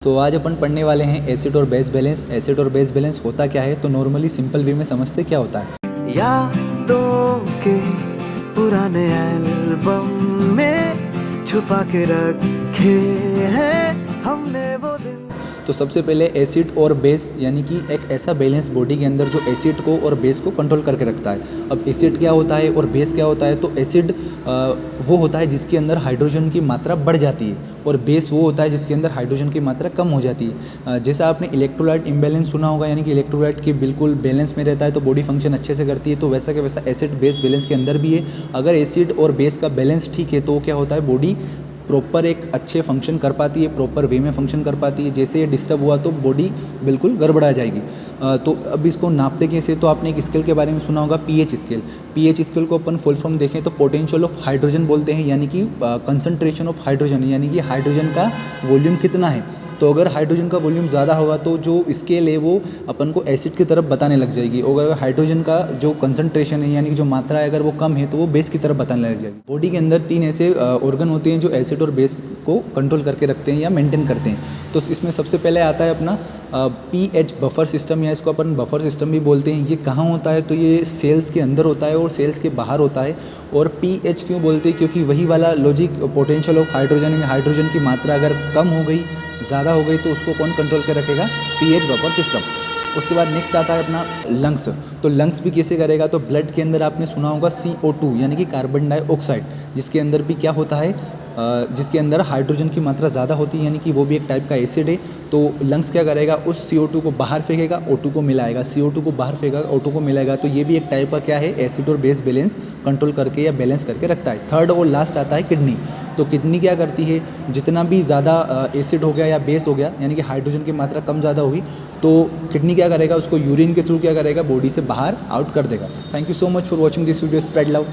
तो आज अपन पढ़ने वाले हैं एसिड और बेस बैलेंस। एसिड और बेस बैलेंस होता क्या है, तो नॉर्मली सिंपल वे में समझते क्या होता है। यादों के पुराने एल्बम में छुपा के रखे हैं हमने वो दिन। तो सबसे पहले एसिड और बेस यानी कि एक ऐसा बैलेंस बॉडी के अंदर जो एसिड को और बेस को कंट्रोल करके रखता है। अब एसिड क्या होता है और बेस क्या होता है, तो एसिड वो होता है जिसके अंदर हाइड्रोजन की मात्रा बढ़ जाती है और बेस वो होता है जिसके अंदर हाइड्रोजन की मात्रा कम हो जाती है। जैसा आपने इलेक्ट्रोलाइट इम्बैलेंस सुना होगा, यानी कि इलेक्ट्रोलाइट के बिल्कुल बैलेंस में रहता है तो बॉडी फंक्शन अच्छे से करती है, तो वैसा के वैसा एसिड बेस बैलेंस के अंदर भी है। अगर एसिड और बेस का बैलेंस ठीक है तो क्या होता है, बॉडी प्रॉपर एक अच्छे फंक्शन कर पाती है, प्रॉपर वे में फंक्शन कर पाती है। जैसे ये डिस्टर्ब हुआ तो बॉडी बिल्कुल गड़बड़ा जाएगी। तो अब इसको नापते कैसे, तो आपने एक स्केल के बारे में सुना होगा, पीएच स्केल। पीएच स्केल को अपन फुल फॉर्म देखें तो पोटेंशियल ऑफ हाइड्रोजन बोलते हैं, यानी कि कंसंट्रेशन ऑफ हाइड्रोजन, यानी कि हाइड्रोजन का वॉल्यूम कितना है। तो अगर हाइड्रोजन का वॉल्यूम ज़्यादा होगा तो जो स्केल है वो अपन को एसिड की तरफ बताने लग जाएगी, और अगर हाइड्रोजन का जो कंसंट्रेशन है यानी कि जो मात्रा है अगर वो कम है तो वो बेस की तरफ बताने लग जाएगी। बॉडी के अंदर 3 ऐसे ऑर्गन होते हैं जो एसिड और बेस को कंट्रोल करके रखते हैं या मेंटेन करते हैं। तो इसमें सबसे पहले आता है अपना पीएच बफर सिस्टम, या इसको अपन बफर सिस्टम भी बोलते हैं। ये कहाँ होता है, तो ये सेल्स के अंदर होता है और सेल्स के बाहर होता है। और पीएच क्यों बोलते हैं, क्योंकि वही वाला logic, potential of hydrogen, hydrogen की मात्रा अगर कम हो गई, ज़्यादा हो गई, तो उसको कौन कंट्रोल कर रखेगा, पीएच बफर सिस्टम। उसके बाद नेक्स्ट आता है अपना लंग्स। तो लंग्स भी कैसे करेगा, तो ब्लड के अंदर आपने सुना होगा CO2 यानी कि कार्बन डाइऑक्साइड, जिसके अंदर भी क्या होता है, जिसके अंदर हाइड्रोजन की मात्रा ज़्यादा होती है, यानी कि वो भी एक टाइप का एसिड है। तो लंग्स क्या करेगा, उस CO2 को बाहर फेंकेगा, O2 को मिलाएगा, CO2 को बाहर फेंकेगा, O2 को मिलाएगा। तो ये भी एक टाइप का क्या है, एसिड और बेस बैलेंस कंट्रोल करके या बैलेंस करके रखता है। थर्ड और लास्ट आता है किडनी। तो किडनी क्या करती है, जितना भी ज़्यादा एसिड हो गया या बेस हो गया, यानी कि हाइड्रोजन की मात्रा कम ज़्यादा हुई, तो किडनी क्या करेगा, उसको यूरिन के थ्रू क्या करेगा, बॉडी से बाहर आउट कर देगा। Thank you so much for watching this video. Spread love.